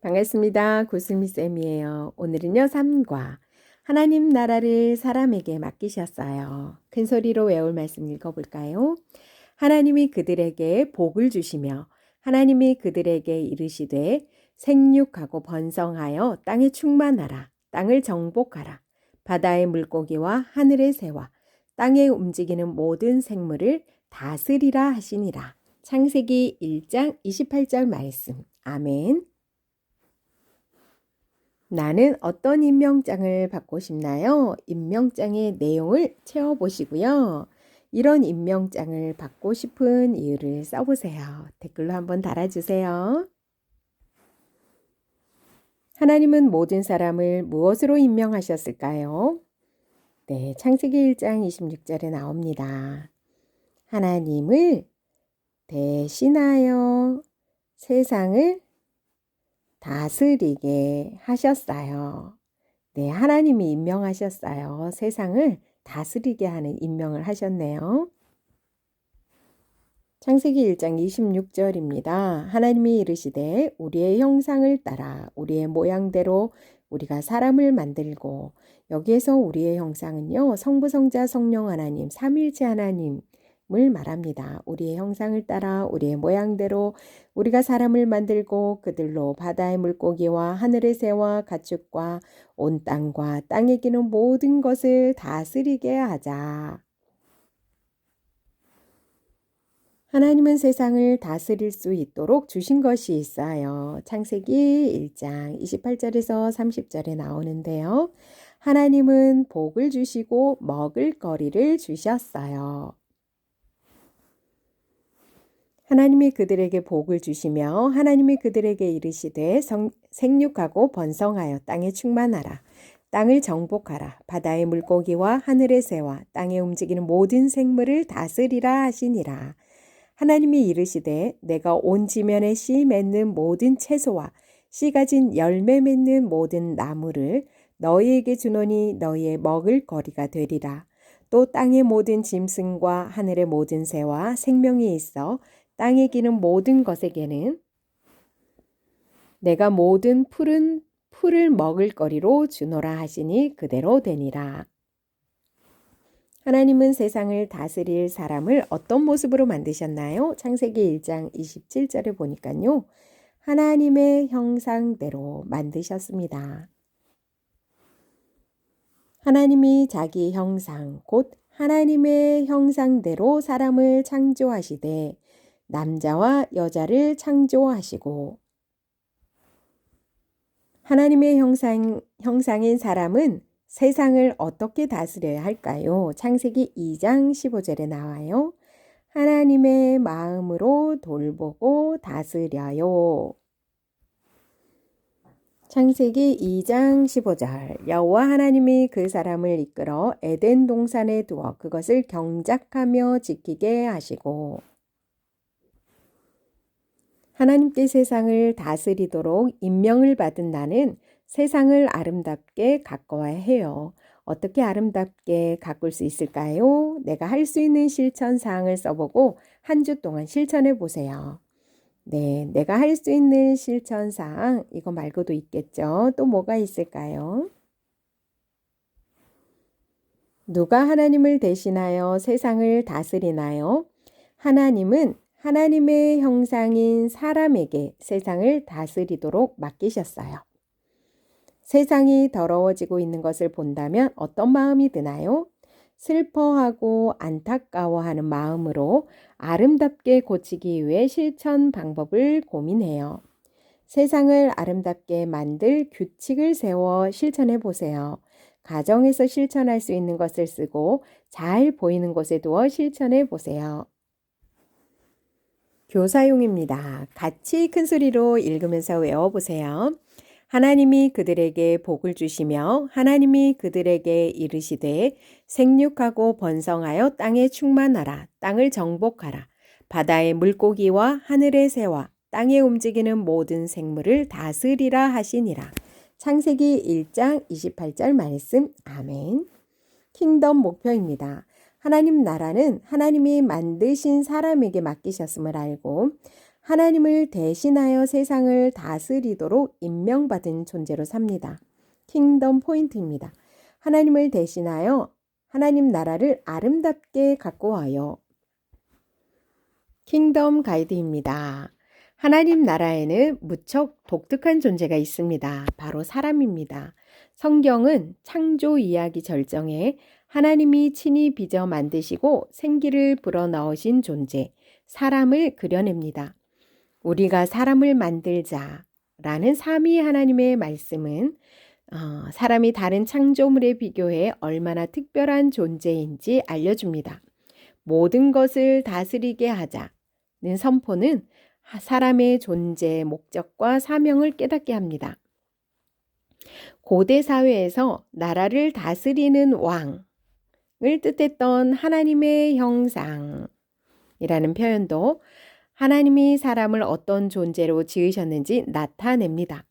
반갑습니다. 구슬미쌤이에요. 오늘은요, 3과 하나님 나라를 사람에게 맡기셨어요. 큰 소리로 외울 말씀 읽어볼까요? 하나님이 그들에게 복을 주시며 하나님이 그들에게 이르시되 생육하고 번성하여 땅에 충만하라. 땅을 정복하라. 바다의 물고기와 하늘의 새와 땅에 움직이는 모든 생물을 다스리라 하시니라. 창세기 1장 28절 말씀. 아멘. 나는 어떤 임명장을 받고 싶나요? 임명장의 내용을 채워보시고요. 이런 임명장을 받고 싶은 이유를 써보세요. 댓글로 한번 달아주세요. 하나님은 모든 사람을 무엇으로 임명하셨을까요? 네, 창세기 1장 26절에 나옵니다. 하나님을 대신하여 세상을 다스리게 하셨어요. 네, 하나님이 임명하셨어요. 세상을 다스리게 하는 임명을 하셨네요. 창세기 1장 26절입니다. 하나님이 이르시되 우리의 형상을 따라 우리의 모양대로 우리가 사람을 만들고, 여기에서 우리의 형상은요, 성부, 성자, 성령 하나님, 삼일체 하나님을 말합니다. 우리의 형상을 따라 우리의 모양대로 우리가 사람을 만들고 그들로 바다의 물고기와 하늘의 새와 가축과 온 땅과 땅에 기는 모든 것을 다스리게 하자. 하나님은 세상을 다스릴 수 있도록 주신 것이 있어요. 창세기 1장 28절에서 30절에 나오는데요. 하나님은 복을 주시고 먹을 거리를 주셨어요. 하나님이 그들에게 복을 주시며 하나님이 그들에게 이르시되 생육하고 번성하여 땅에 충만하라. 땅을 정복하라. 바다의 물고기와 하늘의 새와 땅에 움직이는 모든 생물을 다스리라 하시니라. 하나님이 이르시되 내가 온 지면에 씨 맺는 모든 채소와 씨 가진 열매 맺는 모든 나무를 너희에게 주노니 너희의 먹을 거리가 되리라. 또 땅의 모든 짐승과 하늘의 모든 새와 생명이 있어 땅에 기는 모든 것에게는 내가 모든 풀을 먹을 거리로 주노라 하시니 그대로 되니라. 하나님은 세상을 다스릴 사람을 어떤 모습으로 만드셨나요? 창세기 1장 27절에 보니까요. 하나님의 형상대로 만드셨습니다. 하나님이 자기 형상, 곧 하나님의 형상대로 사람을 창조하시되 남자와 여자를 창조하시고, 하나님의 형상인 사람은 세상을 어떻게 다스려야 할까요? 창세기 2장 15절에 나와요. 하나님의 마음으로 돌보고 다스려요. 창세기 2장 15절. 여호와 하나님이 그 사람을 이끌어 에덴 동산에 두어 그것을 경작하며 지키게 하시고, 하나님께 세상을 다스리도록 임명을 받은 나는 세상을 아름답게 가꿔야 해요. 어떻게 아름답게 가꿀 수 있을까요? 내가 할 수 있는 실천 사항을 써보고 한 주 동안 실천해 보세요. 네, 내가 할 수 있는 실천 사항, 이거 말고도 있겠죠? 또 뭐가 있을까요? 누가 하나님을 대신하여 세상을 다스리나요? 하나님은 하나님의 형상인 사람에게 세상을 다스리도록 맡기셨어요. 세상이 더러워지고 있는 것을 본다면 어떤 마음이 드나요? 슬퍼하고 안타까워하는 마음으로 아름답게 고치기 위해 실천 방법을 고민해요. 세상을 아름답게 만들 규칙을 세워 실천해 보세요. 가정에서 실천할 수 있는 것을 쓰고 잘 보이는 곳에 두어 실천해 보세요. 교사용입니다. 같이 큰 소리로 읽으면서 외워보세요. 하나님이 그들에게 복을 주시며 하나님이 그들에게 이르시되 생육하고 번성하여 땅에 충만하라. 땅을 정복하라. 바다의 물고기와 하늘의 새와 땅에 움직이는 모든 생물을 다스리라 하시니라. 창세기 1장 28절 말씀. 아멘. 킹덤 목표입니다. 하나님 나라는 하나님이 만드신 사람에게 맡기셨음을 알고 하나님을 대신하여 세상을 다스리도록 임명받은 존재로 삽니다. 킹덤 포인트입니다. 하나님을 대신하여 하나님 나라를 아름답게 갖고 와요. 킹덤 가이드입니다. 하나님 나라에는 무척 독특한 존재가 있습니다. 바로 사람입니다. 성경은 창조 이야기 절정에 하나님이 친히 빚어 만드시고 생기를 불어넣으신 존재, 사람을 그려냅니다. 우리가 사람을 만들자라는 삼위 하나님의 말씀은 사람이 다른 창조물에 비교해 얼마나 특별한 존재인지 알려줍니다. 모든 것을 다스리게 하자는 선포는 사람의 존재, 목적과 사명을 깨닫게 합니다. 고대 사회에서 나라를 다스리는 왕을 뜻했던 하나님의 형상이라는 표현도 하나님이 사람을 어떤 존재로 지으셨는지 나타냅니다.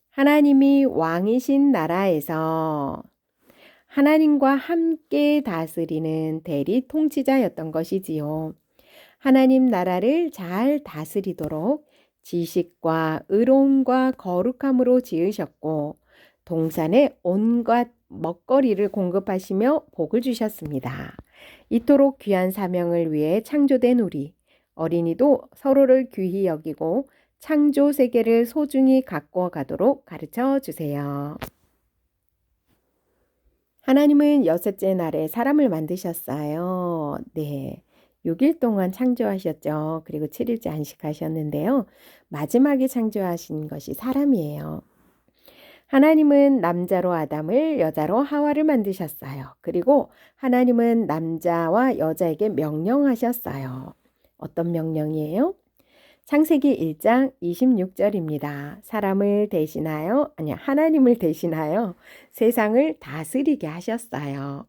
하나님이 왕이신 나라에서 하나님과 함께 다스리는 대리 통치자였던 것이지요. 하나님 나라를 잘 다스리도록 지식과 의로움과 거룩함으로 지으셨고 동산에 온갖 먹거리를 공급하시며 복을 주셨습니다. 이토록 귀한 사명을 위해 창조된 우리 어린이도 서로를 귀히 여기고 창조 세계를 소중히 갖고 가도록 가르쳐 주세요. 하나님은 여섯째 날에 사람을 만드셨어요. 네. 6일 동안 창조하셨죠. 그리고 7일째 안식하셨는데요. 마지막에 창조하신 것이 사람이에요. 하나님은 남자로 아담을, 여자로 하와를 만드셨어요. 그리고 하나님은 남자와 여자에게 명령하셨어요. 어떤 명령이에요? 창세기 1장 26절입니다. 하나님을 대신하여 세상을 다스리게 하셨어요.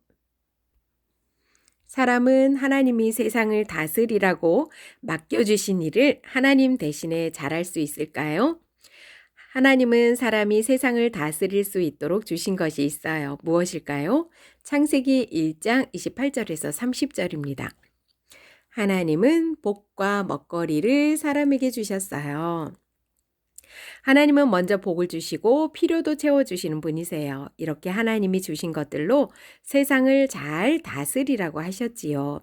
사람은 하나님이 세상을 다스리라고 맡겨주신 일을 하나님 대신에 잘할 수 있을까요? 하나님은 사람이 세상을 다스릴 수 있도록 주신 것이 있어요. 무엇일까요? 창세기 1장 28절에서 30절입니다. 하나님은 복과 먹거리를 사람에게 주셨어요. 하나님은 먼저 복을 주시고 필요도 채워주시는 분이세요. 이렇게 하나님이 주신 것들로 세상을 잘 다스리라고 하셨지요.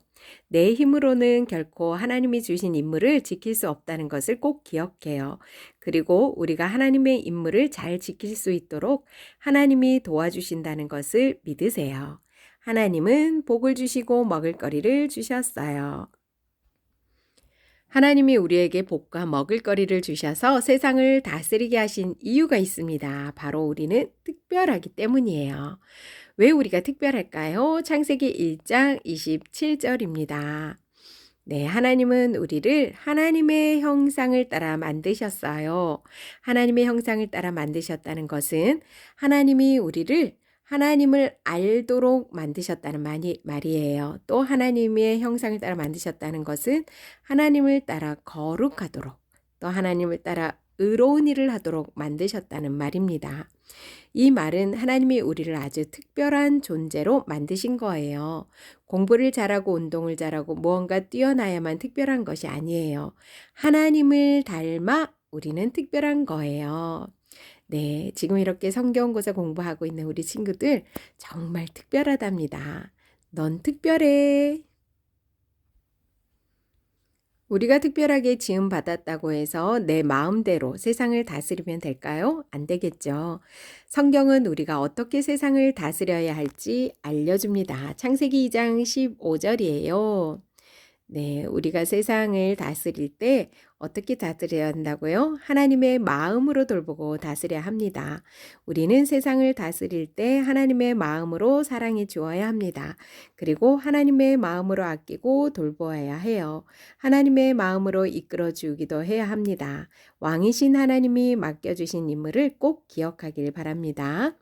내 힘으로는 결코 하나님이 주신 임무를 지킬 수 없다는 것을 꼭 기억해요. 그리고 우리가 하나님의 임무를 잘 지킬 수 있도록 하나님이 도와주신다는 것을 믿으세요. 하나님은 복을 주시고 먹을거리를 주셨어요. 하나님이 우리에게 복과 먹을거리를 주셔서 세상을 다스리게 하신 이유가 있습니다. 바로 우리는 특별하기 때문이에요. 왜 우리가 특별할까요? 창세기 1장 27절입니다. 네, 하나님은 우리를 하나님의 형상을 따라 만드셨어요. 하나님의 형상을 따라 만드셨다는 것은 하나님이 우리를 하나님을 알도록 만드셨다는 말이에요. 또 하나님의 형상을 따라 만드셨다는 것은 하나님을 따라 거룩하도록, 또 하나님을 따라 의로운 일을 하도록 만드셨다는 말입니다. 이 말은 하나님이 우리를 아주 특별한 존재로 만드신 거예요. 공부를 잘하고 운동을 잘하고 무언가 뛰어나야만 특별한 것이 아니에요. 하나님을 닮아 우리는 특별한 거예요. 네, 지금 이렇게 성경고사 공부하고 있는 우리 친구들 정말 특별하답니다. 넌 특별해. 우리가 특별하게 지음받았다고 해서 내 마음대로 세상을 다스리면 될까요? 안 되겠죠. 성경은 우리가 어떻게 세상을 다스려야 할지 알려줍니다. 창세기 2장 15절이에요. 네, 우리가 세상을 다스릴 때 어떻게 다스려야 한다고요? 하나님의 마음으로 돌보고 다스려야 합니다. 우리는 세상을 다스릴 때 하나님의 마음으로 사랑해 주어야 합니다. 그리고 하나님의 마음으로 아끼고 돌보아야 해요. 하나님의 마음으로 이끌어 주기도 해야 합니다. 왕이신 하나님이 맡겨주신 임무를 꼭 기억하길 바랍니다.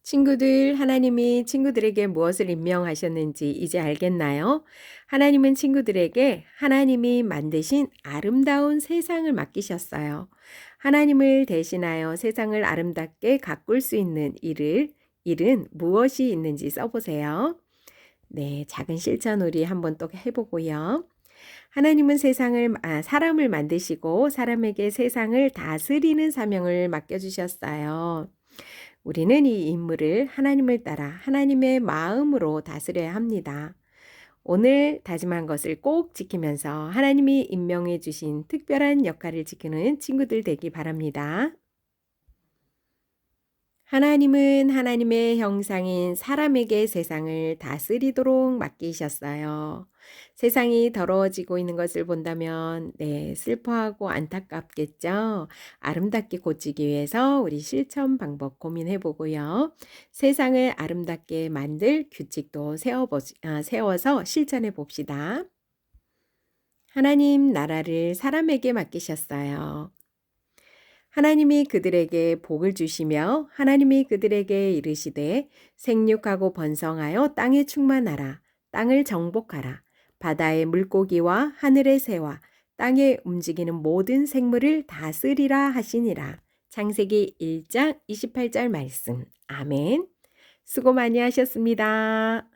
친구들, 하나님이 친구들에게 무엇을 임명하셨는지 이제 알겠나요? 하나님은 친구들에게 하나님이 만드신 아름다운 세상을 맡기셨어요. 하나님을 대신하여 세상을 아름답게 가꿀 수 있는 일은 무엇이 있는지 써보세요. 네, 작은 실천 우리 한번 또 해보고요. 하나님은 사람을 만드시고 사람에게 세상을 다스리는 사명을 맡겨주셨어요. 우리는 이 임무를 하나님을 따라 하나님의 마음으로 다스려야 합니다. 오늘 다짐한 것을 꼭 지키면서 하나님이 임명해 주신 특별한 역할을 지키는 친구들 되기 바랍니다. 하나님은 하나님의 형상인 사람에게 세상을 다스리도록 맡기셨어요. 세상이 더러워지고 있는 것을 본다면, 네, 슬퍼하고 안타깝겠죠? 아름답게 고치기 위해서 우리 실천 방법 고민해 보고요. 세상을 아름답게 만들 규칙도 세워서 실천해 봅시다. 하나님 나라를 사람에게 맡기셨어요. 하나님이 그들에게 복을 주시며 하나님이 그들에게 이르시되 생육하고 번성하여 땅에 충만하라. 땅을 정복하라. 바다의 물고기와 하늘의 새와 땅에 움직이는 모든 생물을 다스리라 하시니라. 창세기 1장 28절 말씀. 아멘. 수고 많이 하셨습니다.